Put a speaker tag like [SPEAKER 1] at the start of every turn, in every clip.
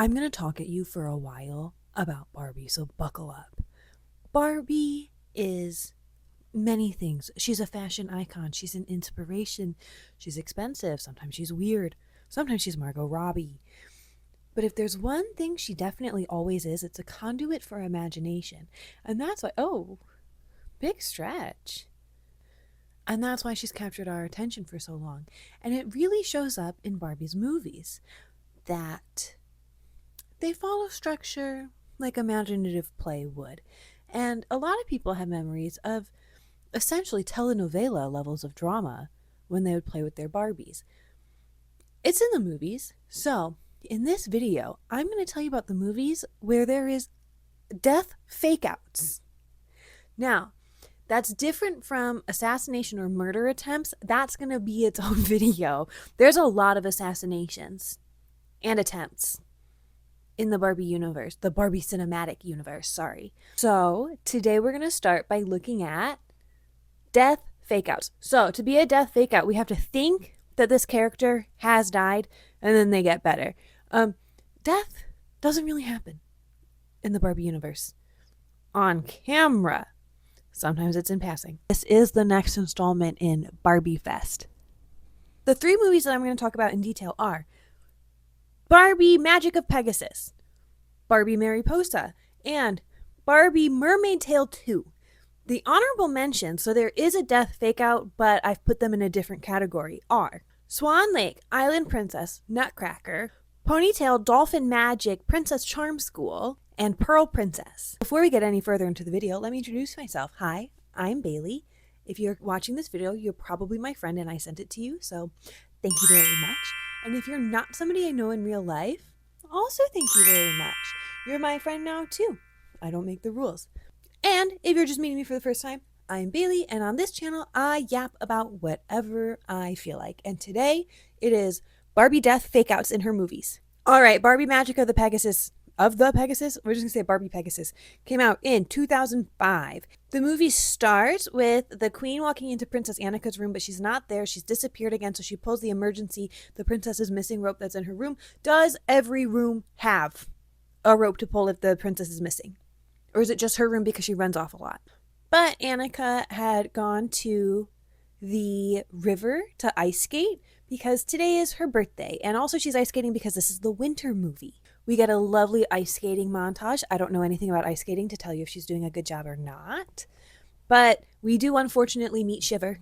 [SPEAKER 1] I'm going to talk at you for a while about Barbie, so buckle up. Barbie is many things. She's a fashion icon. She's an inspiration. She's expensive. Sometimes she's weird. Sometimes she's Margot Robbie. But if there's one thing she definitely always is, it's a conduit for imagination. And that's why, big stretch. And that's why she's captured our attention for so long. And it really shows up in Barbie's movies that they follow structure like imaginative play would. And a lot of people have memories of essentially telenovela levels of drama when they would play with their Barbies. It's in the movies. So in this video, I'm going to tell you about the movies where there is death fake-outs. Now, that's different from assassination or murder attempts. That's going to be its own video. There's a lot of assassinations and attempts in the Barbie universe, the Barbie cinematic universe, sorry. So today we're going to start by looking at death fake-outs. So to be a death fake-out, we have to think that this character has died and then they get better. Death doesn't really happen in the Barbie universe on camera. Sometimes it's in passing. This is the next installment in Barbie Fest. The three movies that I'm going to talk about in detail are Barbie Magic of Pegasus, Barbie Mariposa, and Barbie Mermaid Tale 2. The honorable mentions, so there is a death fake out, but I've put them in a different category, are Swan Lake, Island Princess, Nutcracker, Ponytail Dolphin Magic, Princess Charm School, and Pearl Princess. Before we get any further into the video, let me introduce myself. Hi, I'm Bailey. If you're watching this video, you're probably my friend and I sent it to you, so thank you very much. And if you're not somebody I know in real life, also thank you very much. You're my friend now too. I don't make the rules. And if you're just meeting me for the first time, I'm Bailey, and on this channel, I yap about whatever I feel like. And today, it is Barbie death fakeouts in her movies. All right, Barbie Magic of the Pegasus, we're just going to say Barbie Pegasus, came out in 2005. The movie starts with the queen walking into Princess Annika's room, but she's not there. She's disappeared again, so she pulls the emergency, the princess's missing rope that's in her room. Does every room have a rope to pull if the princess is missing? Or is it just her room because she runs off a lot? But Annika had gone to the river to ice skate because today is her birthday. And also she's ice skating because this is the winter movie. We get a lovely ice skating montage. I don't know anything about ice skating to tell you if she's doing a good job or not. But we do unfortunately meet Shiver.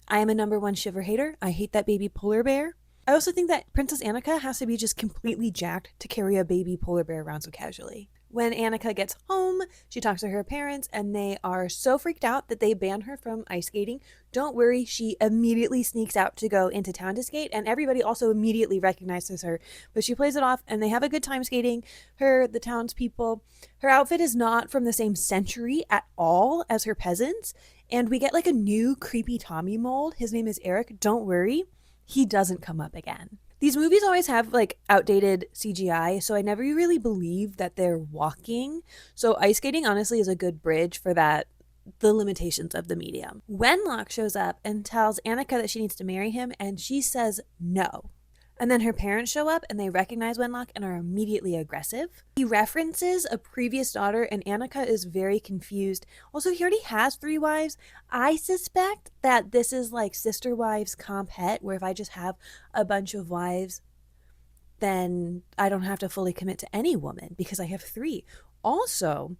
[SPEAKER 1] I am a #1 Shiver hater. I hate that baby polar bear. I also think that Princess Annika has to be just completely jacked to carry a baby polar bear around so casually. When Annika gets home, she talks to her parents and they are so freaked out that they ban her from ice skating. Don't worry, she immediately sneaks out to go into town to skate and everybody also immediately recognizes her. But she plays it off and they have a good time skating. The townspeople, her outfit is not from the same century at all as her peasants. And we get like a new creepy Tommy mold. His name is Eric. Don't worry, he doesn't come up again. These movies always have like outdated CGI, so I never really believe that they're walking. So ice skating honestly is a good bridge for that, the limitations of the medium. Wenlock shows up and tells Annika that she needs to marry him and she says no. And then her parents show up and they recognize Wenlock and are immediately aggressive. He references a previous daughter and Annika is very confused. Also, he already has 3 wives. I suspect that this is like Sister Wives comp het, where if I just have a bunch of wives, then I don't have to fully commit to any woman because I have 3. Also,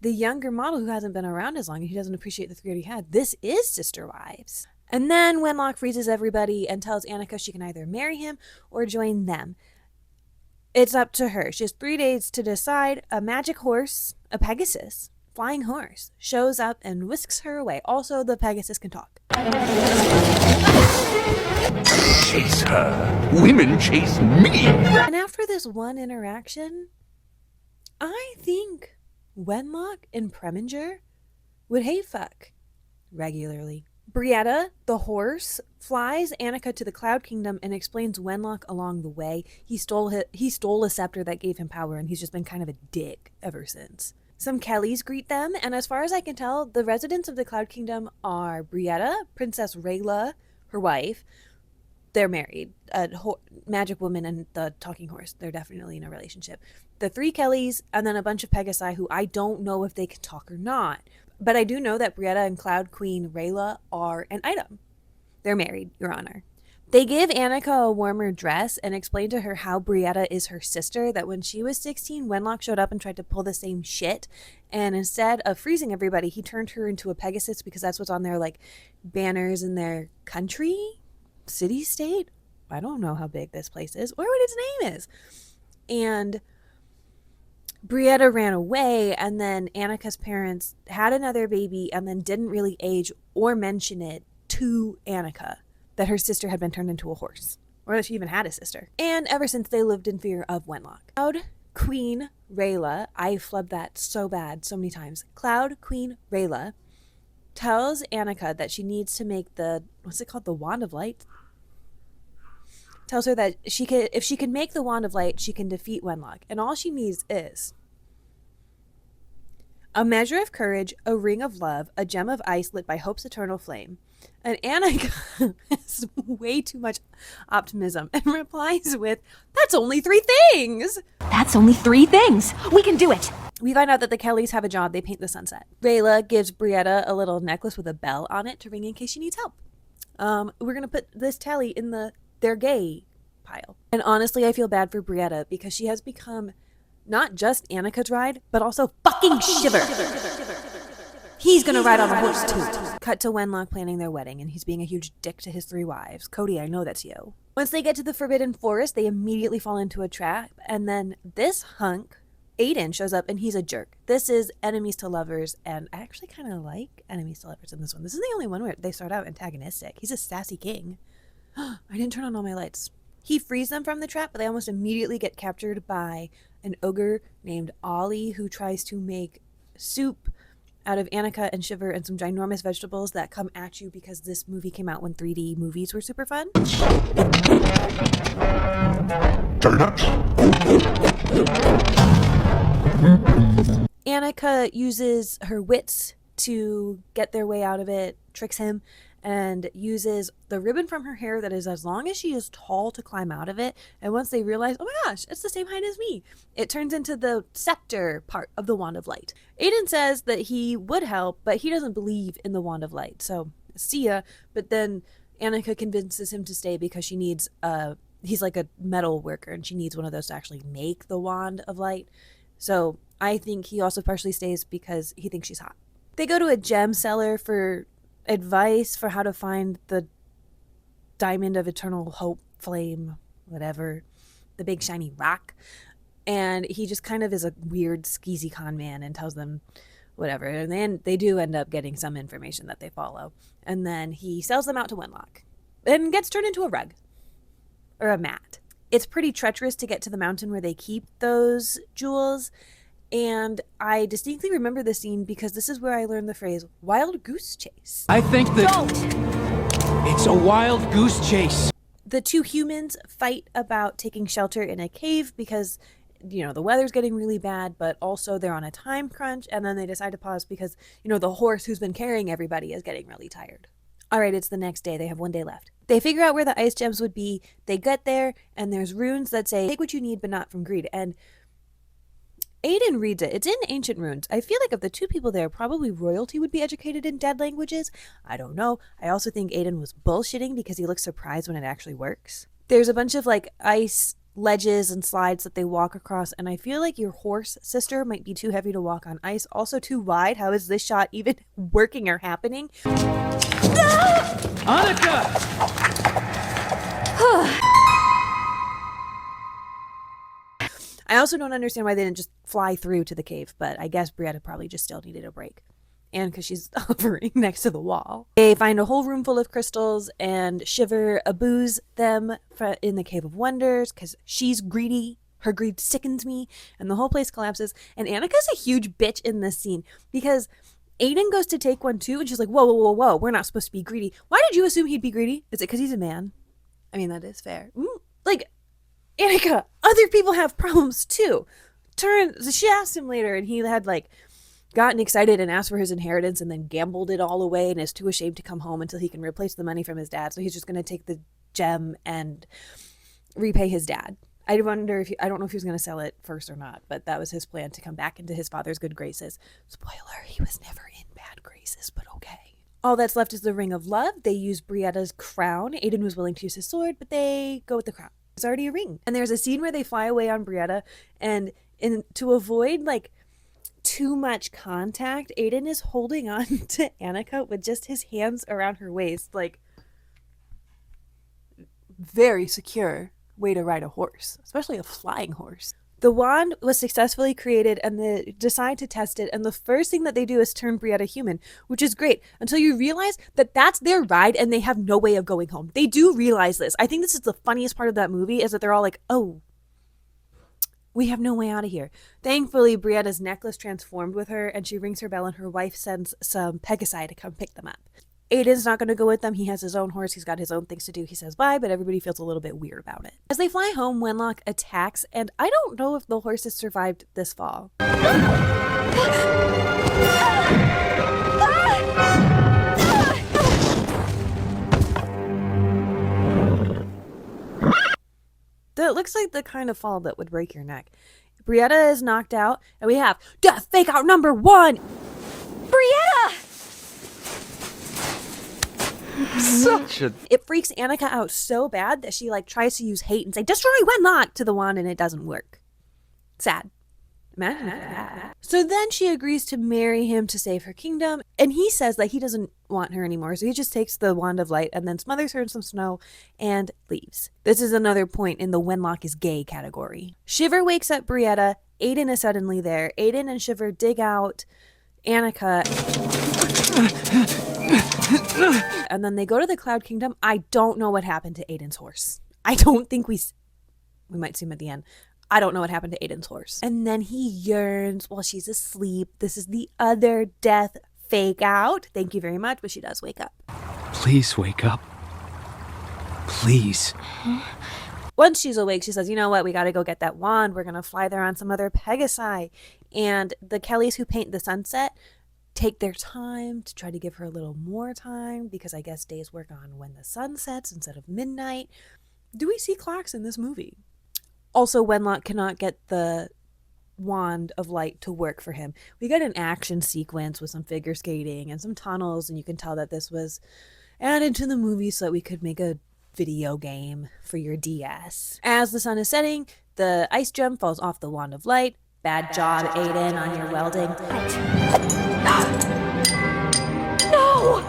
[SPEAKER 1] the younger model who hasn't been around as long and he doesn't appreciate the 3 that he had, this is Sister Wives. And then Wenlock freezes everybody and tells Annika she can either marry him or join them. It's up to her. She has 3 days to decide. A magic horse, a Pegasus, flying horse, shows up and whisks her away. Also, the Pegasus can talk.
[SPEAKER 2] Chase her. Women chase me.
[SPEAKER 1] And after this one interaction, I think Wenlock and Preminger would hate fuck regularly. Brietta, the horse, flies Annika to the Cloud Kingdom and explains Wenlock along the way. He stole a scepter that gave him power, and he's just been kind of a dick ever since. Some Kellys greet them, and as far as I can tell, the residents of the Cloud Kingdom are Brietta, Princess Rayla, her wife, they're married. Magic Woman and the Talking Horse. They're definitely in a relationship. The 3 Kellys and then a bunch of Pegasi who I don't know if they can talk or not. But I do know that Brietta and Cloud Queen Rayla are an item. They're married, Your Honor. They give Annika a warmer dress and explain to her how Brietta is her sister, that when she was 16, Wenlock showed up and tried to pull the same shit. And instead of freezing everybody, he turned her into a Pegasus because that's what's on their like banners in their country, city, state. I don't know how big this place is or what its name is. And Brietta ran away, and then Annika's parents had another baby and then didn't really age or mention it to Annika that her sister had been turned into a horse, or that she even had a sister. And ever since, they lived in fear of Wenlock. Cloud Queen Rayla, I flubbed that so bad so many times. Cloud Queen Rayla tells Annika that she needs to make the, what's it called, the Wand of Light? Tells her that if she can make the Wand of Light, she can defeat Wenlock. And all she needs is a measure of courage, a ring of love, a gem of ice lit by hope's eternal flame. And Annika has way too much optimism and replies with, "That's only 3 things."
[SPEAKER 3] That's only 3 things. We can do it.
[SPEAKER 1] We find out that the Kellys have a job. They paint the sunset. Rayla gives Brietta a little necklace with a bell on it to ring in case she needs help. We're going to put this tally in they're gay pile. And honestly, I feel bad for Brietta because she has become not just Annika's ride, but also fucking Shiver. He's gonna ride on a horse too. Cut to Wenlock planning their wedding, and he's being a huge dick to his 3 wives. Cody, I know that's you. Once they get to the Forbidden Forest, they immediately fall into a trap, and then this hunk, Aiden, shows up, and he's a jerk. This is enemies to lovers, and I actually kind of like enemies to lovers in this one. This is the only one where they start out antagonistic. He's a sassy king. I didn't turn on all my lights. He frees them from the trap, but they almost immediately get captured by an ogre named Ollie, who tries to make soup out of Annika and Shiver and some ginormous vegetables that come at you because this movie came out when 3D movies were super fun.
[SPEAKER 2] Donuts.
[SPEAKER 1] Annika uses her wits to get their way out of it, tricks him, and uses the ribbon from her hair that is as long as she is tall to climb out of it. And once they realize, oh my gosh, it's the same height as me, it turns into the scepter part of the Wand of Light. Aiden says that he would help, but he doesn't believe in the Wand of Light. So, see ya. But then Annika convinces him to stay because she needs he's like a metal worker and she needs one of those to actually make the Wand of Light. So I think he also partially stays because he thinks she's hot. They go to a gem seller for advice for how to find the diamond of eternal hope, flame, whatever, the big shiny rock. And he just kind of is a weird skeezy con man and tells them whatever. And then they do end up getting some information that they follow. And then he sells them out to Wenlock and gets turned into a rug or a mat. It's pretty treacherous to get to the mountain where they keep those jewels. And I distinctly remember this scene because this is where I learned the phrase wild goose chase.
[SPEAKER 4] I think that
[SPEAKER 3] Don't!
[SPEAKER 4] it's a wild goose chase.
[SPEAKER 1] The 2 humans fight about taking shelter in a cave because, you know, the weather's getting really bad, but also they're on a time crunch. And then they decide to pause because, you know, the horse who's been carrying everybody is getting really tired. All right, it's the next day. They have 1 day left. They figure out where the ice gems would be. They get there, and there's runes that say, take what you need, but not from greed. And Aiden reads it. It's in ancient runes. I feel like of the 2 people there, probably royalty would be educated in dead languages. I don't know. I also think Aiden was bullshitting because he looks surprised when it actually works. There's a bunch of like ice ledges and slides that they walk across, and I feel like your horse sister might be too heavy to walk on ice, also too wide. How is this shot even working or happening?
[SPEAKER 4] Annika!
[SPEAKER 1] I also don't understand why they didn't just fly through to the cave, but I guess Brietta probably just still needed a break. And because she's hovering next to the wall. They find a whole room full of crystals, and Shiver aboos them in the Cave of Wonders because she's greedy. Her greed sickens me, and the whole place collapses. And Annika's a huge bitch in this scene because Aiden goes to take one too, and she's like, whoa, whoa, whoa, whoa, we're not supposed to be greedy. Why did you assume he'd be greedy? Is it because he's a man? I mean, that is fair. Like, Annika, other people have problems too. She asked him later, and he had like gotten excited and asked for his inheritance and then gambled it all away and is too ashamed to come home until he can replace the money from his dad. So he's just going to take the gem and repay his dad. I wonder if I don't know if he was going to sell it first or not, but that was his plan, to come back into his father's good graces. Spoiler, he was never in bad graces, but okay. All that's left is the Ring of Love. They use Brietta's crown. Aiden was willing to use his sword, but they go with the crown. There's already a ring. And there's a scene where they fly away on Brietta, and to avoid like too much contact, Aiden is holding on to Annika with just his hands around her waist, like very secure way to ride a horse, especially a flying horse. The wand was successfully created, and they decide to test it, and the first thing that they do is turn Brietta human, which is great until you realize that that's their ride and they have no way of going home. They do realize this. I think this is the funniest part of that movie, is that they're all like, oh, we have no way out of here. Thankfully, Brietta's necklace transformed with her, and she rings her bell, and her wife sends some Pegasi to come pick them up. Aiden's not going to go with them. He has his own horse. He's got his own things to do. He says bye, but everybody feels a little bit weird about it. As they fly home, Wenlock attacks, and I don't know if the horses survived this fall. That looks like the kind of fall that would break your neck. Brietta is knocked out, and we have death fake out number 1.
[SPEAKER 3] Brietta!
[SPEAKER 1] It freaks Annika out so bad that she like tries to use hate and say, destroy Wenlock to the wand, and it doesn't work. Sad. Imagine that. So then she agrees to marry him to save her kingdom, and he says that he doesn't want her anymore, so he just takes the wand of light and then smothers her in some snow and leaves. This is another point in the Wenlock is gay category. Shiver wakes up Brietta. Aiden is suddenly there. Aiden and Shiver dig out Annika, and then they go to the Cloud Kingdom. I don't know what happened to Aiden's horse. I don't think we might see him at the end. I don't know what happened to Aiden's horse. And then he yearns while she's asleep. This is the other death fake out. Thank you very much, but she does wake up.
[SPEAKER 4] Please wake up. Please.
[SPEAKER 1] Once she's awake, she says, you know what, we got to go get that wand. We're going to fly there on some other Pegasi. And the Kellys who paint the sunset take their time to try to give her a little more time, because I guess days work on when the sun sets instead of midnight. Do we see clocks in this movie? Also, Wenlock cannot get the wand of light to work for him. We got an action sequence with some figure skating and some tunnels, and you can tell that this was added to the movie so that we could make a video game for your DS. As the sun is setting, the ice gem falls off the wand of light. Bad job, Aiden, on your welding.
[SPEAKER 3] No!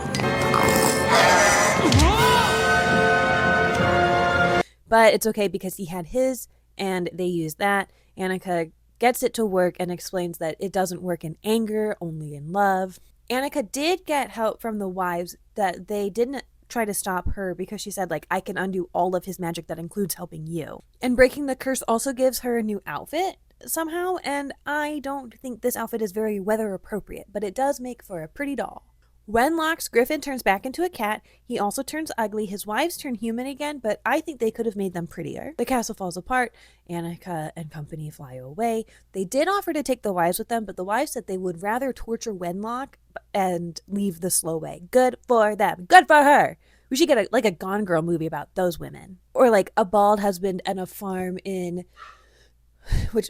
[SPEAKER 1] But it's okay because he had his, and they used that. Annika gets it to work and explains that it doesn't work in anger, only in love. Annika did get help from the wives, that they didn't try to stop her because she said, like, I can undo all of his magic, that includes helping you. And breaking the curse also gives her a new outfit somehow, and I don't think this outfit is very weather appropriate, but it does make for a pretty doll. Wenlock's Griffin turns back into a cat. He also turns ugly. His wives turn human again, but I think they could have made them prettier. The castle falls apart. Annika and company fly away. They did offer to take the wives with them, but the wives said they would rather torture Wenlock and leave the slow way. Good for them. Good for her. We should get a Gone Girl movie about those women. Or like a bald husband and a farm in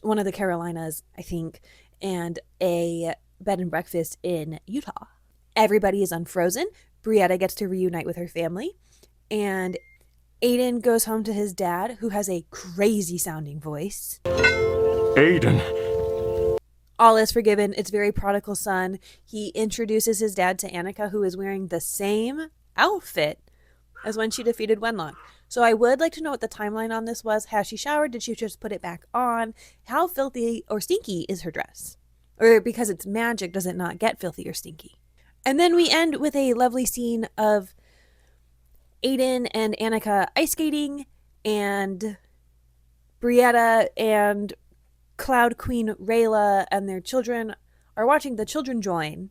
[SPEAKER 1] one of the Carolinas, I think, and a bed and breakfast in Utah. Everybody is unfrozen. Brietta gets to reunite with her family. And Aiden goes home to his dad, who has a crazy sounding voice.
[SPEAKER 2] Aiden.
[SPEAKER 1] All is forgiven. It's very prodigal son. He introduces his dad to Annika, who is wearing the same outfit as when she defeated Wenlock. So I would like to know what the timeline on this was. Has she showered? Did she just put it back on? How filthy or stinky is her dress? Or because it's magic, does it not get filthy or stinky? And then we end with a lovely scene of Aiden and Annika ice skating, and Brietta and Cloud Queen Rayla and their children are watching the children join.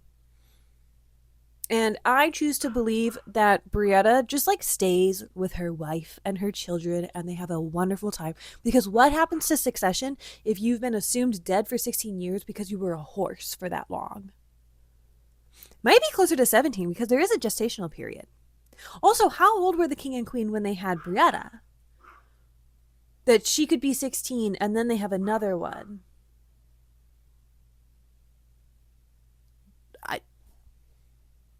[SPEAKER 1] And I choose to believe that Brietta just stays with her wife and her children, and they have a wonderful time. Because what happens to succession if you've been assumed dead for 16 years because you were a horse for that long? Might be closer to 17 because there is a gestational period. Also, how old were the king and queen when they had Brietta? That she could be 16 and then they have another one.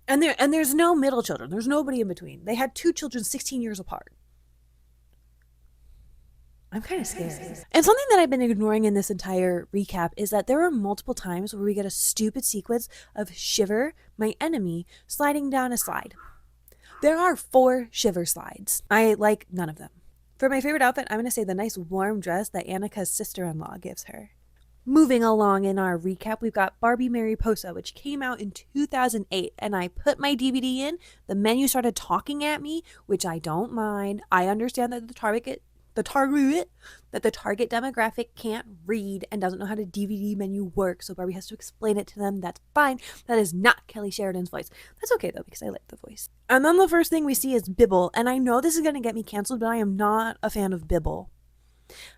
[SPEAKER 1] And there's no middle children. There's nobody in between. They had 2 children 16 years apart. I'm kind of scared. And something that I've been ignoring in this entire recap is that there are multiple times where we get a stupid sequence of Shiver, my enemy, sliding down a slide. There are 4 Shiver slides. I like none of them. For my favorite outfit, I'm going to say the nice warm dress that Annika's sister-in-law gives her. Moving along in our recap, we've got Barbie Mariposa, which came out in 2008, and I put my DVD in. The menu started talking at me, which I don't mind. I understand that the target demographic can't read and doesn't know how the DVD menu works, so Barbie has to explain it to them. That's fine. That is not Kelly Sheridan's voice. That's okay, though, because I like the voice. And then the first thing we see is Bibble, and I know this is going to get me canceled, but I am not a fan of Bibble.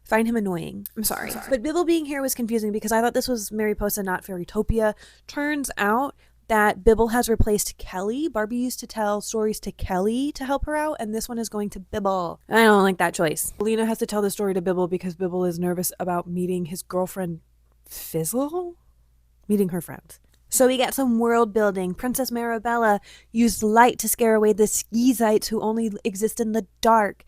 [SPEAKER 1] Find him annoying. I'm sorry. But Bibble being here was confusing because I thought this was Mariposa, not Fairytopia. Turns out that Bibble has replaced Kelly. Barbie used to tell stories to Kelly to help her out, and this one is going to Bibble. I don't like that choice. Lena has to tell the story to Bibble because Bibble is nervous about meeting his girlfriend Fizzle? Meeting her friends. So we get some world building. Princess Marabella used light to scare away the Skeezites who only exist in the dark.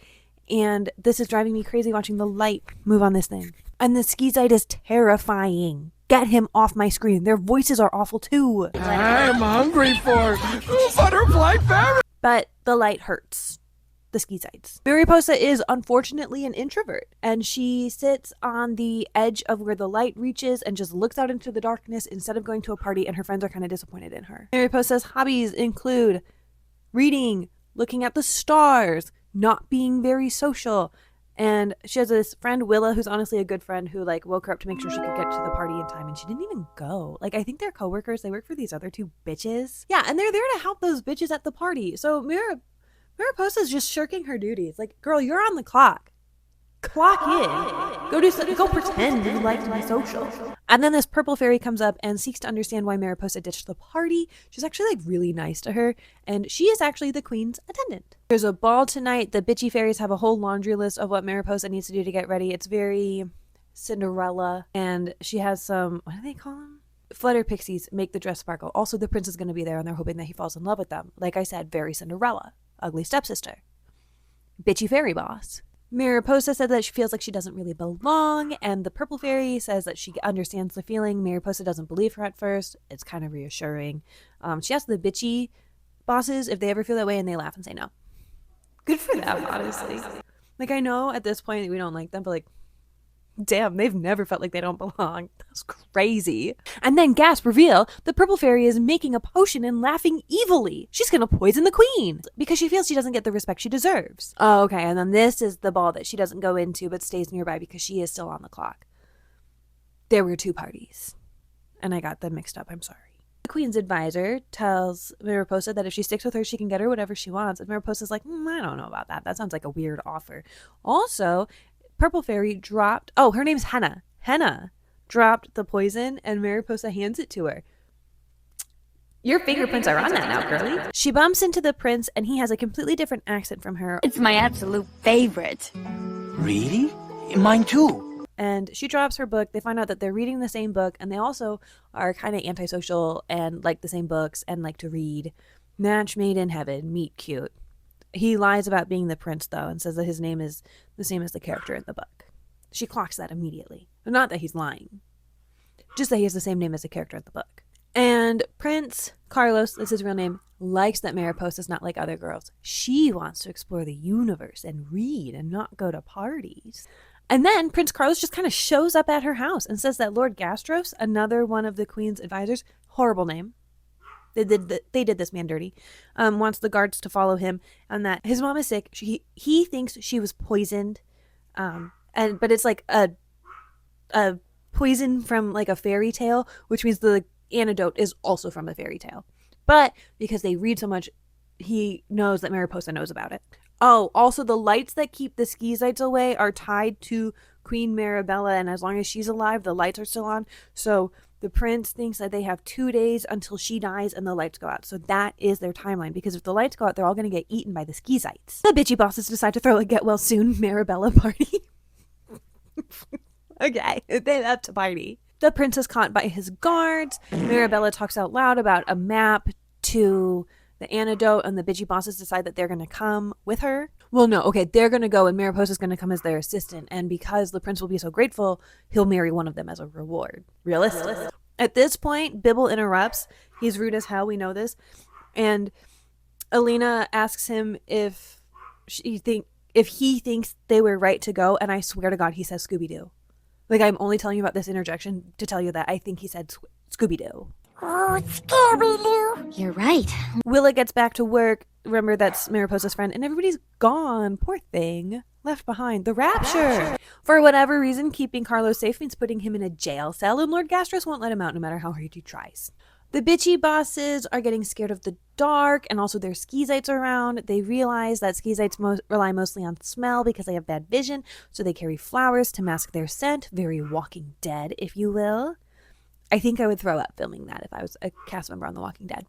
[SPEAKER 1] And this is driving me crazy watching the light move on this thing. And the Skeezite is terrifying. Get him off my screen. Their voices are awful too.
[SPEAKER 2] I'm hungry for butterfly berry.
[SPEAKER 1] But the light hurts the Skeezites. Mariposa is unfortunately an introvert, and she sits on the edge of where the light reaches and just looks out into the darkness instead of going to a party, and her friends are kind of disappointed in her. Mariposa's hobbies include reading, looking at the stars, not being very social, and she has this friend Willa who's honestly a good friend who like woke her up to make sure she could get to the party in time, and she didn't even go. Like, I think they're coworkers. They work for these other 2 bitches. Yeah, and they're there to help those bitches at the party. So Mariposa's just shirking her duties. Like, girl, you're on the clock. Clock in. Go pretend you like to be social. And then this purple fairy comes up and seeks to understand why Mariposa ditched the party. She's actually like really nice to her, and she is actually the queen's attendant. There's a ball tonight. The bitchy fairies have a whole laundry list of what Mariposa needs to do to get ready. It's very Cinderella, and she has some, what do they call them? Flutter pixies make the dress sparkle. Also, the prince is going to be there, and they're hoping that he falls in love with them. Like I said, very Cinderella. Ugly stepsister. Bitchy fairy boss. Mariposa said that she feels like she doesn't really belong, and the purple fairy says that she understands the feeling. Mariposa doesn't believe her at first. It's kind of reassuring. She asks the bitchy bosses if they ever feel that way, and they laugh and say no. Good for them, honestly. Like, I know at this point we don't like them, but like, damn, they've never felt like they don't belong. That's crazy. And then gasp reveal, the purple fairy is making a potion and laughing evilly. She's gonna poison the queen because she feels she doesn't get the respect she deserves. Oh, okay, and then this is the ball that she doesn't go into but stays nearby because she is still on the clock. There were 2 parties, and I got them mixed up. I'm sorry. The queen's advisor tells Mariposa that if she sticks with her, she can get her whatever she wants. And Mariposa's like, I don't know about that. That sounds like a weird offer. Also, Purple Fairy dropped, her name's Henna. Henna dropped the poison, and Mariposa hands it to her. Your fingerprints are on that now, girlie. She bumps into the prince, and he has a completely different accent from her.
[SPEAKER 3] It's my absolute favorite.
[SPEAKER 5] Really? Mine too.
[SPEAKER 1] And she drops her book. They find out that they're reading the same book, and they also are kind of antisocial and like the same books and like to read. Match made in heaven. Meet cute. He lies about being the prince, though, and says that his name is the same as the character in the book. She clocks that immediately. Not that he's lying. Just that he has the same name as the character in the book. And Prince Carlos, that's his real name, likes that Mariposa's not like other girls. She wants to explore the universe and read and not go to parties. And then Prince Carlos just kind of shows up at her house and says that Lord Gastros, another one of the queen's advisors, horrible name, they did this man dirty, wants the guards to follow him, and that his mom is sick. He thinks she was poisoned, but it's like a poison from like a fairy tale, which means the antidote is also from a fairy tale. But because they read so much, he knows that Mariposa knows about it. Oh, also the lights that keep the Skeezites away are tied to Queen Marabella, and as long as she's alive, the lights are still on. So The prince thinks that they have 2 days until she dies and the lights go out. So that is their timeline, because if the lights go out, they're all going to get eaten by the Skeezites. The bitchy bosses decide to throw a get well soon Marabella party. Okay, they have to party. The prince is caught by his guards. Marabella talks out loud about a map to the antidote, and the bitchy bosses decide that they're going to come with her. Well, no, okay, they're going to go, and Mariposa's going to come as their assistant, and because the prince will be so grateful, he'll marry one of them as a reward. Realistic. At this point, Bibble interrupts. He's rude as hell, we know this, and Alina asks him if he thinks they were right to go, and I swear to God, he says Scooby-Doo. Like, I'm only telling you about this interjection to tell you that I think he said Scooby-Doo.
[SPEAKER 3] Oh, Scooby-Doo. You're right.
[SPEAKER 1] Willa gets back to work. Remember, that's Mariposa's friend, and everybody's gone. Poor thing. Left behind. The rapture. For whatever reason, keeping Carlos safe means putting him in a jail cell, and Lord Gastros won't let him out no matter how hard he tries. The bitchy bosses are getting scared of the dark, and also there's Skeezites around. They realize that Skeezites rely mostly on smell because they have bad vision, so they carry flowers to mask their scent. Very Walking Dead, if you will. I think I would throw up filming that if I was a cast member on The Walking Dead.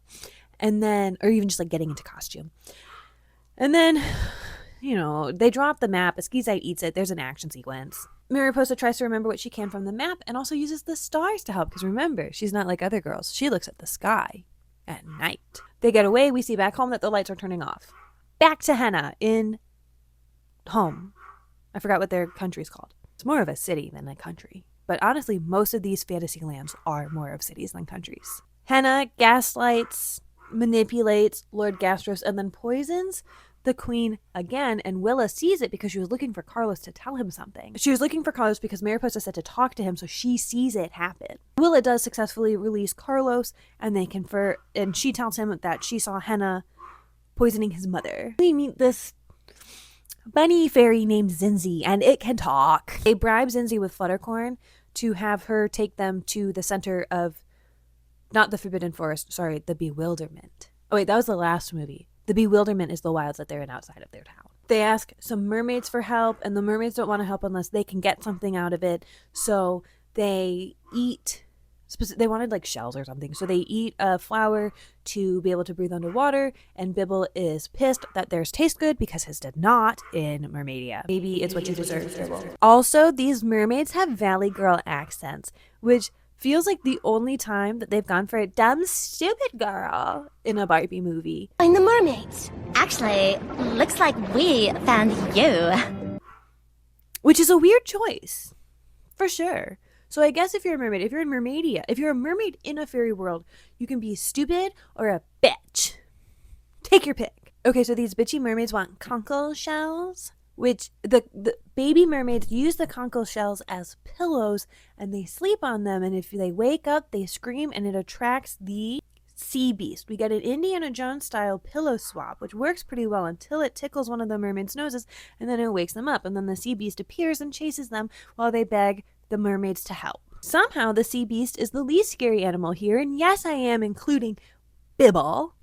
[SPEAKER 1] And then, or even just like getting into costume. And then, you know, they drop the map. A Skeezite eats it. There's an action sequence. Mariposa tries to remember what she can from the map and also uses the stars to help. Because remember, she's not like other girls. She looks at the sky at night. They get away. We see back home that the lights are turning off. Back to Henna in home. I forgot what their country's called. It's more of a city than a country. But honestly, most of these fantasy lands are more of cities than countries. Henna gaslights, manipulates Lord Gastros, and then poisons the queen again, and Willa sees it because she was looking for Carlos to tell him something. She was looking for Carlos because Mariposa said to talk to him, so she sees it happen. Willa does successfully release Carlos, and they confer, and she tells him that she saw Henna poisoning his mother. We meet this bunny fairy named Zinzi, and it can talk. They bribe Zinzi with Fluttercorn to have her take them to the center of, not the Forbidden Forest, sorry, the Bewilderment. Oh wait, that was the last movie. The Bewilderment is the wilds that they're in outside of their town. They ask some mermaids for help, and the mermaids don't want to help unless they can get something out of it. So they eat, they wanted like shells or something. So they eat a flower to be able to breathe underwater, and Bibble is pissed that theirs taste good because his did not in Mermaidia. Maybe it's what you deserve, Bibble. Also, these mermaids have Valley Girl accents, which feels like the only time that they've gone for a dumb, stupid girl in a Barbie movie.
[SPEAKER 3] Find the mermaids. Actually, looks like we found you.
[SPEAKER 1] Which is a weird choice, for sure. So I guess if you're a mermaid, if you're in Mermaidia, if you're a mermaid in a fairy world, you can be stupid or a bitch. Take your pick. Okay, so these bitchy mermaids want conkle shells, which the baby mermaids use the conkle shells as pillows, and they sleep on them, and if they wake up, they scream, and it attracts the sea beast. We get an Indiana Jones style pillow swap, which works pretty well until it tickles one of the mermaids' noses, and then it wakes them up, and then the sea beast appears and chases them while they beg the mermaids to help. Somehow the sea beast is the least scary animal here, and yes, I am including Bibble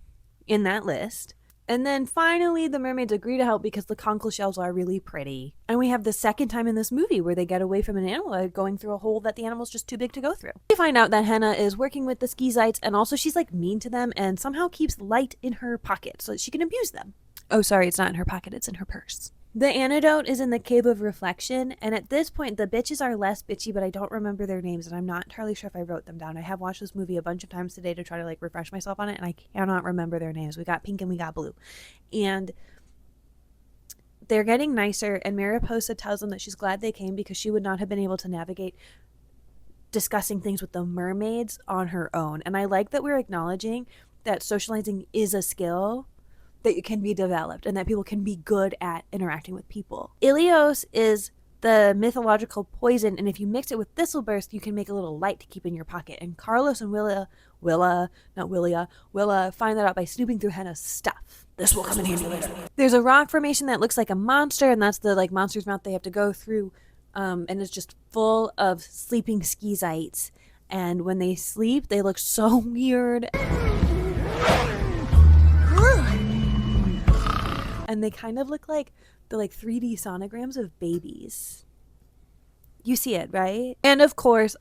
[SPEAKER 1] in that list. And then finally the mermaids agree to help because the conkle shells are really pretty. And we have the second time in this movie where they get away from an animal going through a hole that the animal's just too big to go through. We find out that Henna is working with the Skeezites, and also she's like mean to them and somehow keeps light in her pocket so that she can abuse them. Oh, sorry, it's not in her pocket, it's in her purse. The antidote is in the Cave of Reflection, and at this point, the bitches are less bitchy, but I don't remember their names, and I'm not entirely sure if I wrote them down. I have watched this movie a bunch of times today to try to, like, refresh myself on it, and I cannot remember their names. We got pink and we got blue. And they're getting nicer, and Mariposa tells them that she's glad they came because she would not have been able to navigate discussing things with the mermaids on her own. And I like that we're acknowledging that socializing is a skill that can be developed and that people can be good at interacting with people. Ilios is the mythological poison, and if you mix it with Thistleburst, you can make a little light to keep in your pocket. And Carlos and Willa find that out by snooping through Henna's stuff. This will come in handy later. There's a rock formation that looks like a monster, and that's the like monster's mouth they have to go through, and it's just full of sleeping Skeezites. And when they sleep, they look so weird. And they kind of look like the 3D sonograms of babies. You see it, right? And of course,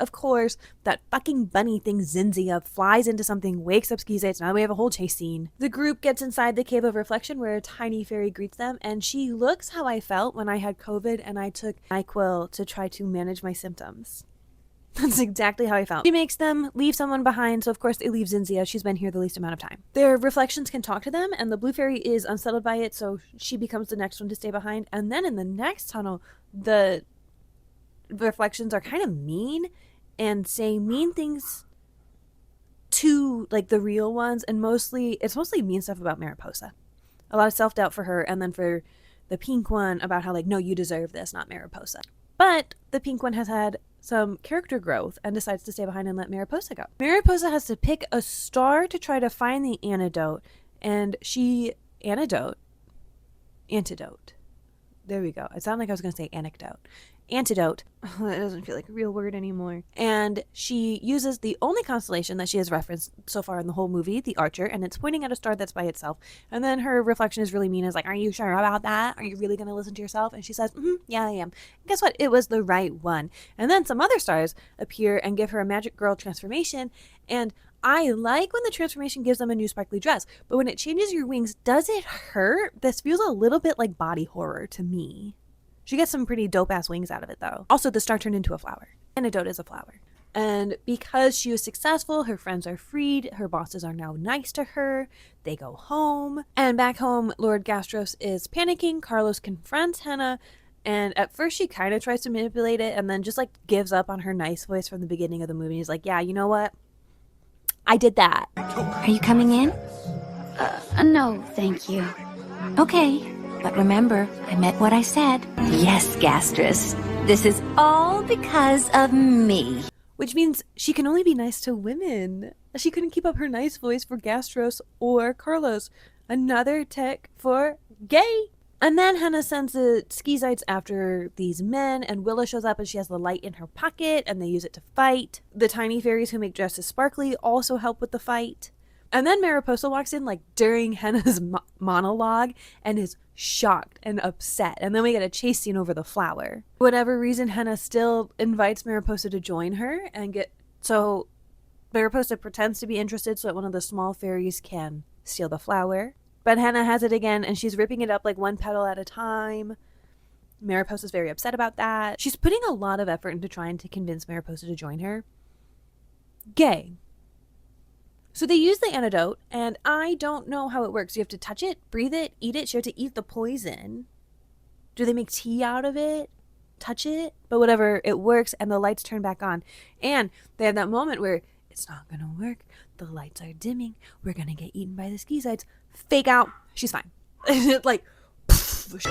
[SPEAKER 1] that fucking bunny thing Zinzia flies into something, wakes up Skizates. Now we have a whole chase scene. The group gets inside the Cave of Reflection where a tiny fairy greets them, and she looks how I felt when I had COVID and I took NyQuil to try to manage my symptoms. That's exactly how I felt. She makes them leave someone behind, so of course they leave Zinzia. She's been here the least amount of time. Their reflections can talk to them, and the blue fairy is unsettled by it, so she becomes the next one to stay behind. And then in the next tunnel, the reflections are kind of mean and say mean things to like the real ones, and it's mostly mean stuff about Mariposa. A lot of self-doubt for her, and then for the pink one about how like, no, you deserve this, not Mariposa. But the pink one has had some character growth and decides to stay behind and let Mariposa go. Mariposa has to pick a star to try to find the antidote, and antidote. There we go. It sounded like I was going to say anecdote. Antidote. That doesn't feel like a real word anymore. And she uses the only constellation that she has referenced so far in the whole movie, the Archer, and it's pointing at a star that's by itself. And then her reflection is really mean, is like, are you sure about that? Are you really going to listen to yourself? And she says, yeah, I am. And guess what? It was the right one. And then some other stars appear and give her a magic girl transformation. And I like when the transformation gives them a new sparkly dress, but when it changes your wings, does it hurt? This feels a little bit like body horror to me. She gets some pretty dope-ass wings out of it, though. Also, the star turned into a flower. Antidote is a flower. And because she was successful, her friends are freed. Her bosses are now nice to her. They go home. And back home, Lord Gastros is panicking. Carlos confronts Henna. And at first, she kind of tries to manipulate it and then just, like, gives up on her nice voice from the beginning of the movie. He's like, yeah, you know what? I did that.
[SPEAKER 3] Are you coming in? No, thank you. Okay. But remember, I meant what I said. Yes, Gastrus. This is all because of me.
[SPEAKER 1] Which means she can only be nice to women. She couldn't keep up her nice voice for Gastros or Carlos. Another tick for gay. And then Henna sends the Skizites after these men, and Willow shows up and she has the light in her pocket and they use it to fight. The tiny fairies who make dresses sparkly also help with the fight. And then Mariposa walks in like during Henna's monologue and is shocked and upset. And then we get a chase scene over the flower. For whatever reason, Henna still invites Mariposa to join her so Mariposa pretends to be interested so that one of the small fairies can steal the flower. But Henna has it again and she's ripping it up like one petal at a time. Mariposa's very upset about that. She's putting a lot of effort into trying to convince Mariposa to join her. Gay. So they use the antidote, and I don't know how it works. You have to touch it, breathe it, eat it. She have to eat the poison. Do they make tea out of it? Touch it? But whatever, it works, and the lights turn back on. And they have that moment where it's not going to work. The lights are dimming. We're going to get eaten by the Skizites. Fake out. She's fine. Like, poof.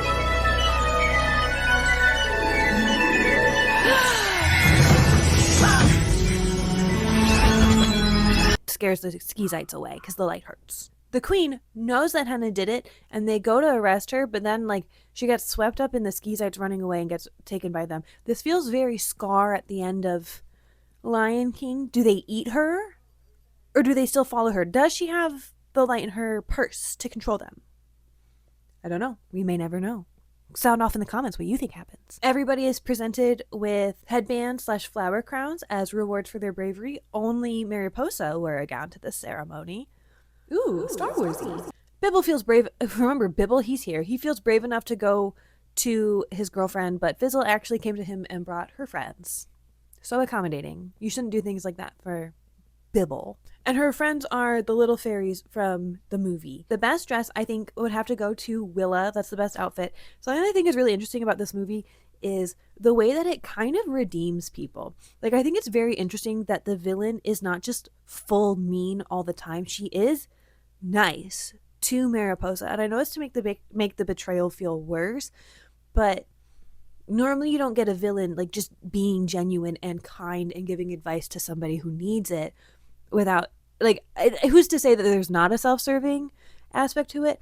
[SPEAKER 1] Scares the Skizites away because the light hurts. The queen knows that Henna did it and they go to arrest her, but then like she gets swept up in the Skizites running away and gets taken by them. This feels very Scar at the end of Lion King. Do they eat her or do they still follow her? Does she have the light in her purse to control them? I don't know. We may never know. Sound off in the comments what you think happens. Everybody is presented with headbands/flower crowns as rewards for their bravery. Only Mariposa wore a gown to this ceremony. Ooh, Star Warsy. Bibble feels brave. Remember, Bibble, he's here. He feels brave enough to go to his girlfriend, but Fizzle actually came to him and brought her friends. So accommodating. You shouldn't do things like that for Bibble. And her friends are the little fairies from the movie. The best dress, I think, would have to go to Willa. That's the best outfit. Something I think is really interesting about this movie is the way that it kind of redeems people. Like, I think it's very interesting that the villain is not just full mean all the time. She is nice to Mariposa. And I know it's to make the betrayal feel worse, but normally you don't get a villain like just being genuine and kind and giving advice to somebody who needs it without, like, who's to say that there's not a self-serving aspect to it?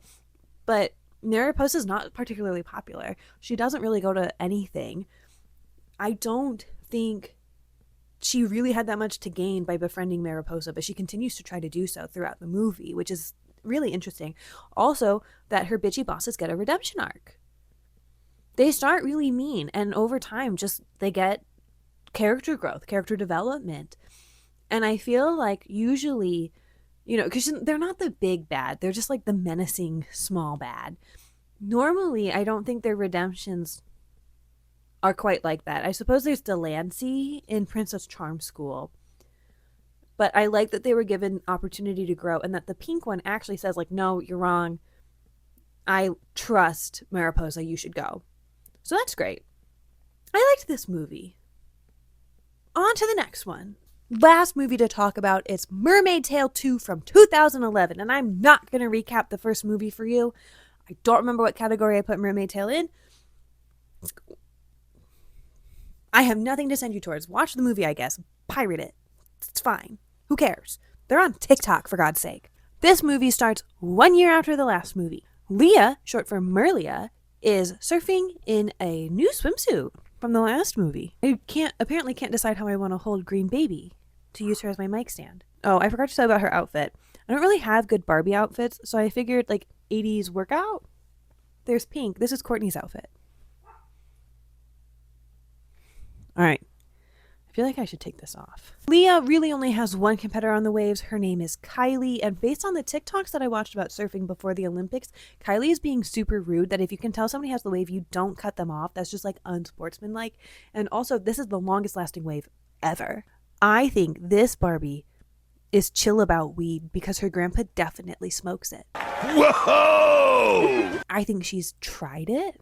[SPEAKER 1] But Mariposa's not particularly popular. She doesn't really go to anything. I don't think she really had that much to gain by befriending Mariposa, but she continues to try to do so throughout the movie, which is really interesting. Also, that her bitchy bosses get a redemption arc. They start really mean, and over time, just they get character growth, character development. And I feel like usually, because they're not the big bad, they're just like the menacing small bad. Normally, I don't think their redemptions are quite like that. I suppose there's Delancey in Princess Charm School, but I like that they were given opportunity to grow, and that the pink one actually says, like, no, you're wrong. I trust Mariposa, you should go. So that's great. I liked this movie. On to the next one. Last movie to talk about is Mermaid Tale 2 from 2011, and I'm not going to recap the first movie for you. I don't remember what category I put Mermaid Tale in. I have nothing to send you towards. Watch the movie, I guess. Pirate it. It's fine. Who cares? They're on TikTok, for God's sake. This movie starts 1 year after the last movie. Leah, short for Merlia, is surfing in a new swimsuit from the last movie. I apparently can't decide how I want to hold Green Baby to use her as my mic stand. Oh, I forgot to tell about her outfit. I don't really have good Barbie outfits, so I figured, like, 80s workout. There's pink. This is Courtney's outfit. All right. I feel like I should take this off. Leah really only has one competitor on the waves. Her name is Kylie. And based on the TikToks that I watched about surfing before the Olympics, Kylie is being super rude that if you can tell somebody has the wave, you don't cut them off. That's just like unsportsmanlike. And also, this is the longest lasting wave ever. I think this Barbie is chill about weed because her grandpa definitely smokes it.
[SPEAKER 2] Whoa!
[SPEAKER 1] I think she's tried it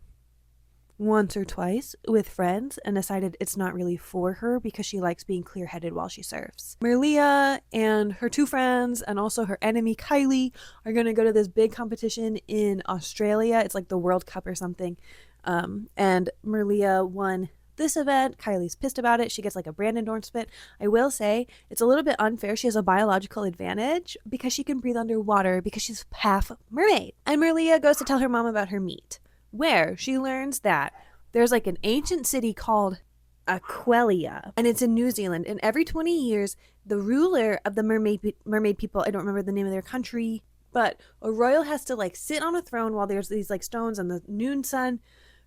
[SPEAKER 1] once or twice with friends and decided it's not really for her because she likes being clear-headed while she surfs. Merlia and her two friends and also her enemy Kylie are going to go to this big competition in Australia. It's like the World Cup or something. And Merlia won this event. Kylie's pissed about it. She gets like a brand endorsement. I will say it's a little bit unfair. She has a biological advantage because she can breathe underwater because she's half mermaid. And Merlia goes to tell her mom about her meet, where she learns that there's like an ancient city called Aqualia, and it's in New Zealand. And every 20 years, the ruler of the mermaid people, I don't remember the name of their country, but a royal has to like sit on a throne while there's these like stones and the noon sun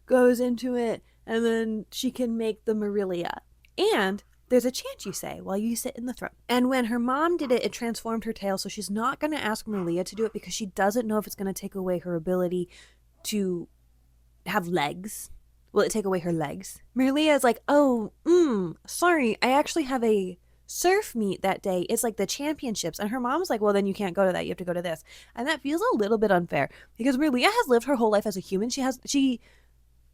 [SPEAKER 1] goes into it, and then she can make the Marilia. And there's a chant you say while you sit in the throne. And when her mom did it, it transformed her tail, so she's not going to ask Marilia to do it because she doesn't know if it's going to take away her ability to have legs. Will it take away her legs? Merlia is like, sorry, I actually have a surf meet that day. It's like the championships. And her mom's like, well, then you can't go to that. You have to go to this. And that feels a little bit unfair because Merlia has lived her whole life as a human. She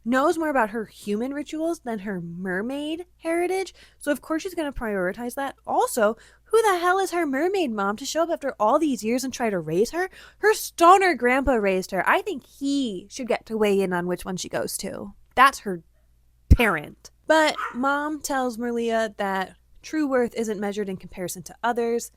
[SPEAKER 1] knows more about her human rituals than her mermaid heritage. So of course she's going to prioritize that. Also, who the hell is her mermaid mom to show up after all these years and try to raise her? Her stoner grandpa raised her. I think he should get to weigh in on which one she goes to. That's her parent. But mom tells Merlia that true worth isn't measured in comparison to others.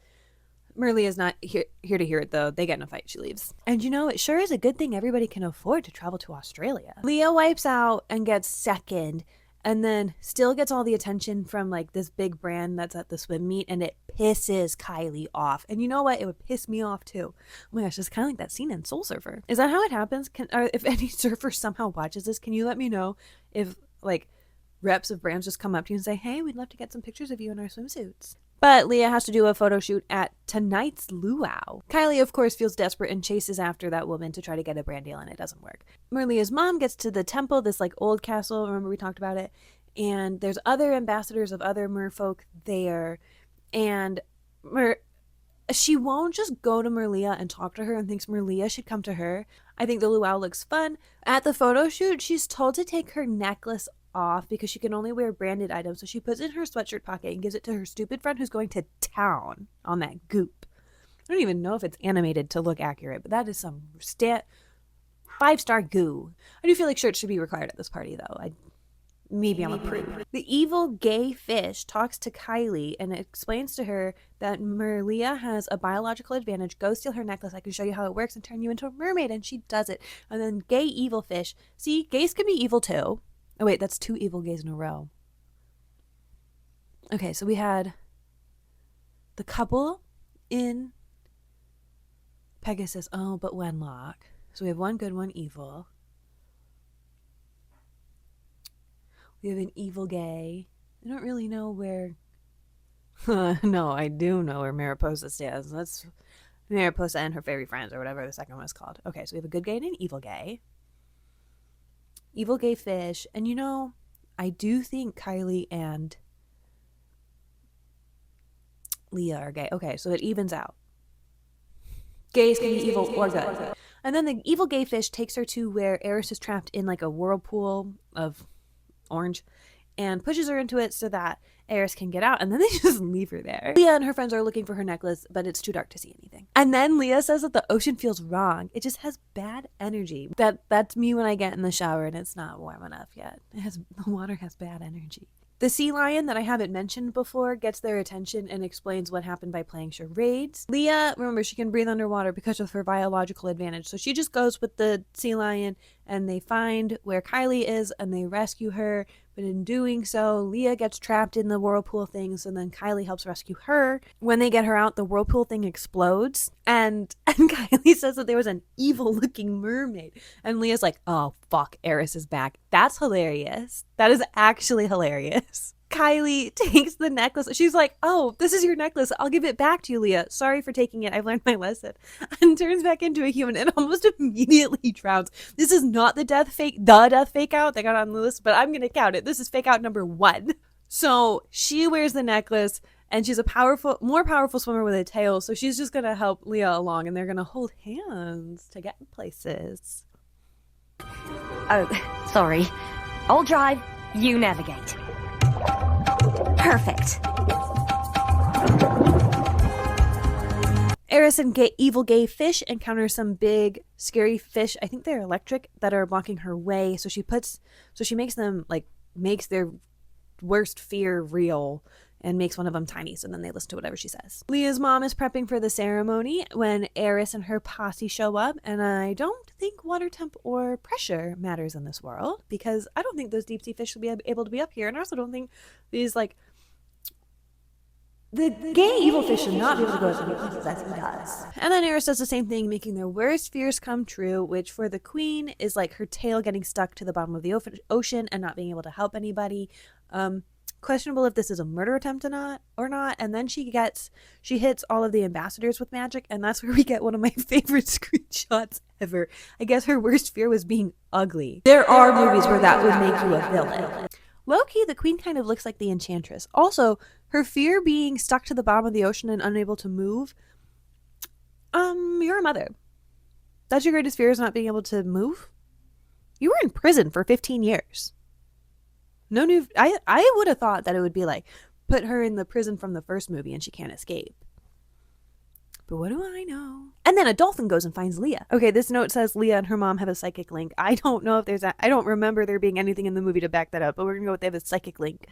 [SPEAKER 1] Merlia's not here to hear it, though. They get in a fight. She leaves. And it sure is a good thing everybody can afford to travel to Australia. Leah wipes out and gets second, and then still gets all the attention from like this big brand that's at the swim meet, and it pisses Kylie off. And you know what? It would piss me off too. Oh my gosh, it's kind of like that scene in Soul Surfer. Is that how it happens? Or if any surfer somehow watches this, can you let me know if like reps of brands just come up to you and say, hey, we'd love to get some pictures of you in our swimsuits. But Leah has to do a photo shoot at tonight's luau. Kylie, of course, feels desperate and chases after that woman to try to get a brand deal, and it doesn't work. Merlia's mom gets to the temple, this like old castle. Remember we talked about it? And there's other ambassadors of other merfolk there. And she won't just go to Merlia and talk to her and thinks Merlia should come to her. I think the luau looks fun. At the photo shoot, she's told to take her necklace off because she can only wear branded items, so she puts it in her sweatshirt pocket and gives it to her stupid friend who's going to town on that goop. I don't even know if it's animated to look accurate, but that is some 5-star goo. I do feel like shirts should be required at this party, though. Maybe I'm a prude. The evil gay fish talks to Kylie and explains to her that Merlia has a biological advantage. Go steal her necklace. I can show you how it works and turn you into a mermaid. And she does it. And then gay evil fish. See, gays can be evil too. Oh, wait, that's 2 evil gays in a row. Okay, so we had the couple in Pegasus. Oh, but Wenlock. So we have one good, one evil. We have an evil gay I don't really know where... No, I do know where Mariposa stands. That's Mariposa and her fairy friends, or whatever the second one is called. Okay, so we have a good gay and an evil gay. Evil gay fish. And you know, I do think Kylie and Leah are gay. Okay, so it evens out. Gays can be evil or good. And then the evil gay fish takes her to where Eris is trapped in like a whirlpool of orange and pushes her into it so that Eris can get out, and then they just leave her there. Leah and her friends are looking for her necklace, but it's too dark to see anything. And then Leah says that the ocean feels wrong. It just has bad energy. That's me when I get in the shower and it's not warm enough yet. The water has bad energy. The sea lion that I haven't mentioned before gets their attention and explains what happened by playing charades. Leah, remember, she can breathe underwater because of her biological advantage. So she just goes with the sea lion and they find where Kylie is and they rescue her. But in doing so, Leah gets trapped in the whirlpool things and then Kylie helps rescue her. When they get her out, the whirlpool thing explodes and Kylie says that there was an evil looking mermaid. And Leah's like, oh fuck, Eris is back. That's hilarious. That is actually hilarious. Kylie takes the necklace. She's like, oh, this is your necklace. I'll give it back to you, Leah. Sorry for taking it. I've learned my lesson. And turns back into a human and almost immediately drowns. This is not the death fake out that got on the list, but I'm going to count it. This is fake out number 1. So she wears the necklace and she's a more powerful swimmer with a tail. So she's just going to help Leah along and they're going to hold hands to get places.
[SPEAKER 3] Oh, sorry. I'll drive, you navigate. Perfect.
[SPEAKER 1] Eris and evil gay fish encounter some big scary fish. I think they're electric that are blocking her way. So she makes them makes their worst fear real and makes one of them tiny. So then they listen to whatever she says. Leah's mom is prepping for the ceremony when Eris and her posse show up. And I don't think water temp or pressure matters in this world because I don't think those deep sea fish will be able to be up here. And I also don't think these the gay evil fish should not be able to go as many places as he does. And then Eris does the same thing, making their worst fears come true, which for the queen is like her tail getting stuck to the bottom of the ocean and not being able to help anybody. Questionable if this is a murder attempt or not. And then she hits all of the ambassadors with magic, and that's where we get one of my favorite screenshots ever. I guess her worst fear was being ugly. There are movies where that would make you a villain. Low-key, the queen kind of looks like the enchantress. Also, her fear being stuck to the bottom of the ocean and unable to move. You're a mother. That's your greatest fear, is not being able to move? You were in prison for 15 years. No new... I would have thought that it would be like, put her in the prison from the first movie and she can't escape. But what do I know? And then a dolphin goes and finds Leah. Okay, this note says Leah and her mom have a psychic link. I don't know if there's I don't remember there being anything in the movie to back that up, but we're gonna go with they have a psychic link.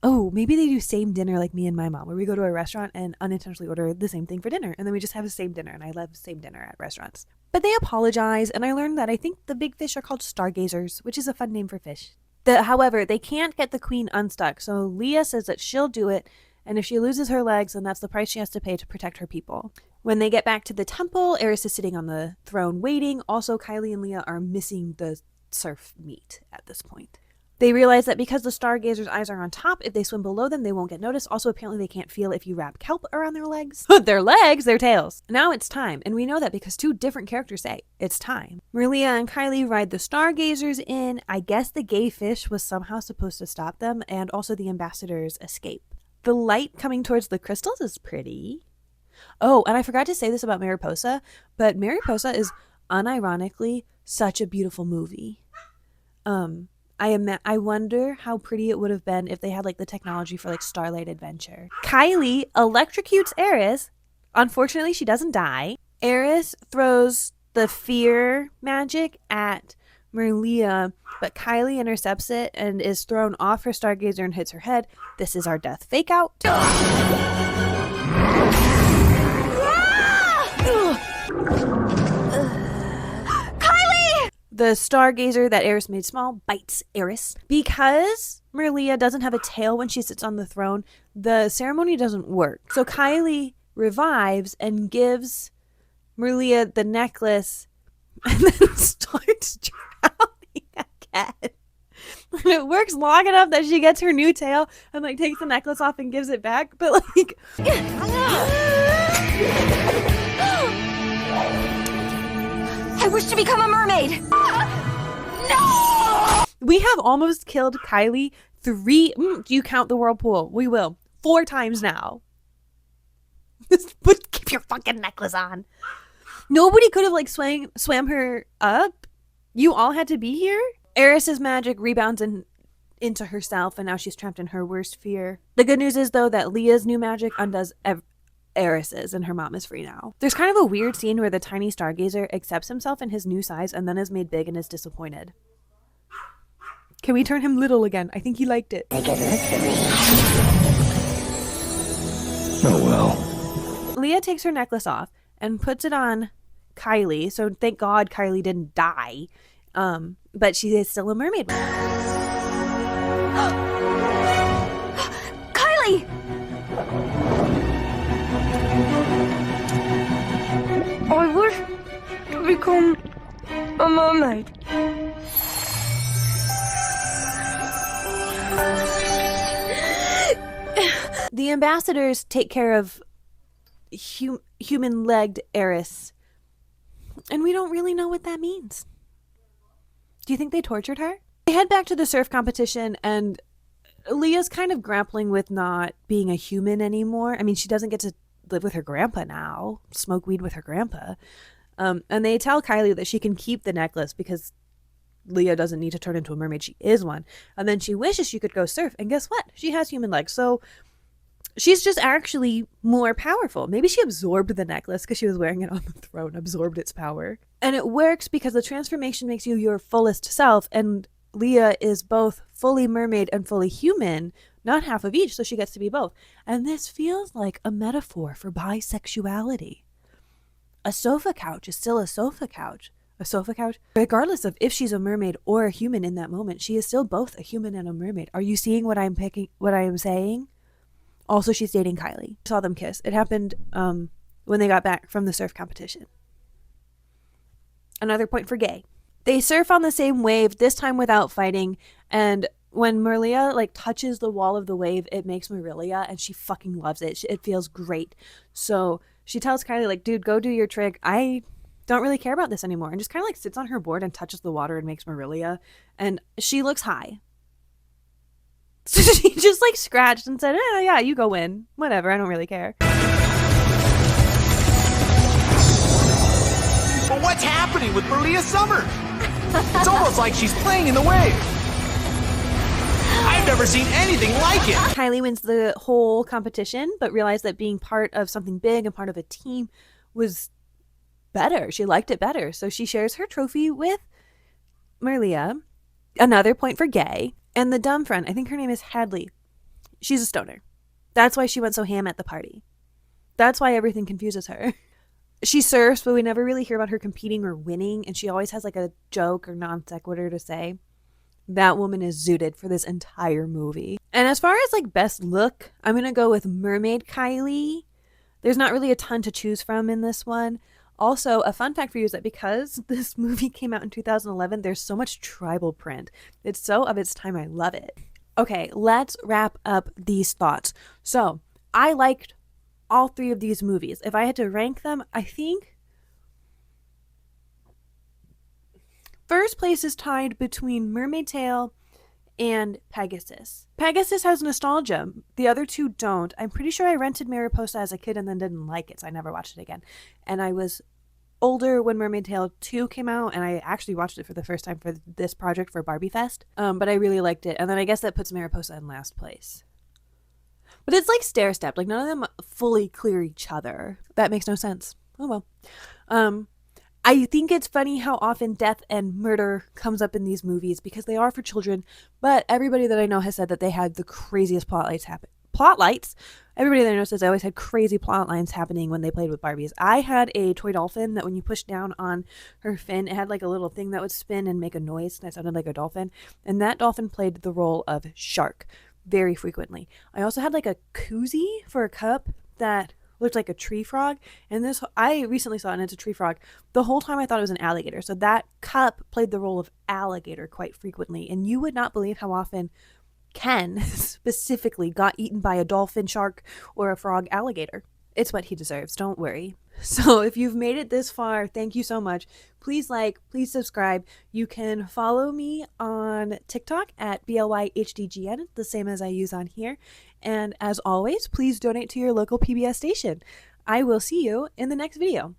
[SPEAKER 1] Oh, maybe they do same dinner like me and my mom, where we go to a restaurant and unintentionally order the same thing for dinner. And then we just have the same dinner, and I love same dinner at restaurants. But they apologize, and I learned that I think the big fish are called stargazers, which is a fun name for fish. However, they can't get the queen unstuck, so Leah says that she'll do it, and if she loses her legs, then that's the price she has to pay to protect her people. When they get back to the temple, Eris is sitting on the throne waiting. Also, Kylie and Leah are missing the surf meet at this point. They realize that because the stargazers' eyes are on top, if they swim below them, they won't get noticed. Also, apparently they can't feel if you wrap kelp around their legs. Their legs, their tails. Now it's time, and we know that because 2 different characters say it's time. Maria and Kylie ride the stargazers in. I guess the gay fish was somehow supposed to stop them, and also the ambassadors escape. The light coming towards the crystals is pretty. Oh, and I forgot to say this about Mariposa, but Mariposa is unironically such a beautiful movie. I wonder how pretty it would have been if they had the technology for Starlight Adventure. Kylie electrocutes Eris. Unfortunately, she doesn't die. Eris throws the fear magic at Merlia, but Kylie intercepts it and is thrown off her stargazer and hits her head. This is our death fake out. The stargazer that Eris made small bites Eris. Because Merlia doesn't have a tail when she sits on the throne, the ceremony doesn't work. So Kylie revives and gives Merlia the necklace and then starts drowning again. It works long enough that she gets her new tail and like takes the necklace off and gives it back. But like,
[SPEAKER 3] I wish to become a mermaid. No!
[SPEAKER 1] we have almost killed Kylie do you count the whirlpool? We will. 4 times now. But keep your fucking necklace on. Nobody could have like swam her up. You all had to be here. Eris's magic rebounds into herself, and now she's trapped in her worst fear. The good news is, though, that Leah's new magic undoes Eris's, and her mom is free now. There's kind of a weird scene where the tiny stargazer accepts himself in his new size and then is made big and is disappointed. Can we turn him little again? I think he liked it.
[SPEAKER 2] Oh well.
[SPEAKER 1] Leah takes her necklace off and puts it on Kylie, so thank God Kylie didn't die. But she is still a mermaid.
[SPEAKER 3] Kylie! I wish to become a mermaid.
[SPEAKER 1] The ambassadors take care of human-legged Eris, and we don't really know what that means. Do you think they tortured her? They head back to the surf competition, and Leah's kind of grappling with not being a human anymore. I mean, she doesn't get to live with her grandpa now, smoke weed with her grandpa. And they tell Kylie that she can keep the necklace because Leah doesn't need to turn into a mermaid. She is one. And then she wishes she could go surf. And guess what? She has human legs. So she's just actually more powerful. Maybe she absorbed the necklace because she was wearing it on the throne, absorbed its power. And it works because the transformation makes you your fullest self. And Leah is both fully mermaid and fully human, not half of each, so she gets to be both. And this feels like a metaphor for bisexuality. A sofa couch is still a sofa couch. A sofa couch, regardless of if she's a mermaid or a human in that moment, she is still both a human and a mermaid. Are you seeing what I'm saying? Also, she's dating Kylie. I saw them kiss. It happened when they got back from the surf competition. Another point for gay. They surf on the same wave, this time without fighting, and when Merlia like touches the wall of the wave, it makes Marilia, and she fucking loves it. It feels great. So she tells Kylie, like, dude, go do your trick. I don't really care about this anymore. And just kind of like sits on her board and touches the water and makes Marilia. And she looks high. So she just like scratched and said, yeah, you go win. Whatever, I don't really care.
[SPEAKER 2] But what's happening with Maria Summer? It's almost like she's playing in the wave. I've never seen anything like it.
[SPEAKER 1] Kylie wins the whole competition, but realized that being part of something big and part of a team was better. She liked it better. So she shares her trophy with Merlia. Another point for gay. And the dumb friend, I think her name is Hadley. She's a stoner. That's why she went so ham at the party. That's why everything confuses her. She surfs, but we never really hear about her competing or winning. And she always has like a joke or non sequitur to say. That woman is zooted for this entire movie. And as far as like best look, I'm going to go with Mermaid Kylie. There's not really a ton to choose from in this one. Also, a fun fact for you is that because this movie came out in 2011, there's so much tribal print. It's so of its time. I love it. Okay, let's wrap up these thoughts. So, I liked all 3 of these movies. If I had to rank them, I think first place is tied between Mermaid Tale and Pegasus. Pegasus has nostalgia. The other 2 don't. I'm pretty sure I rented Mariposa as a kid and then didn't like it, so I never watched it again. And I was older when Mermaid Tale 2 came out, and I actually watched it for the first time for this project for Barbie Fest. But I really liked it. And then I guess that puts Mariposa in last place. But it's like stair-stepped. Like, none of them fully clear each other. That makes no sense. Oh, well. I think it's funny how often death and murder comes up in these movies because they are for children, but everybody that I know has said that they had the craziest plotlights. Everybody that I know says they always had crazy plot lines happening when they played with Barbies. I had a toy dolphin that when you pushed down on her fin, it had like a little thing that would spin and make a noise that sounded like a dolphin, and that dolphin played the role of shark very frequently. I also had like a koozie for a cup that looked like a tree frog. And this, I recently saw it and it's a tree frog. The whole time I thought it was an alligator. So that cup played the role of alligator quite frequently. And you would not believe how often Ken specifically got eaten by a dolphin, shark, or a frog alligator. It's what he deserves, don't worry. So if you've made it this far, thank you so much. Please like, please subscribe. You can follow me on TikTok at BLYHDGN, the same as I use on here. And as always, please donate to your local PBS station. I will see you in the next video.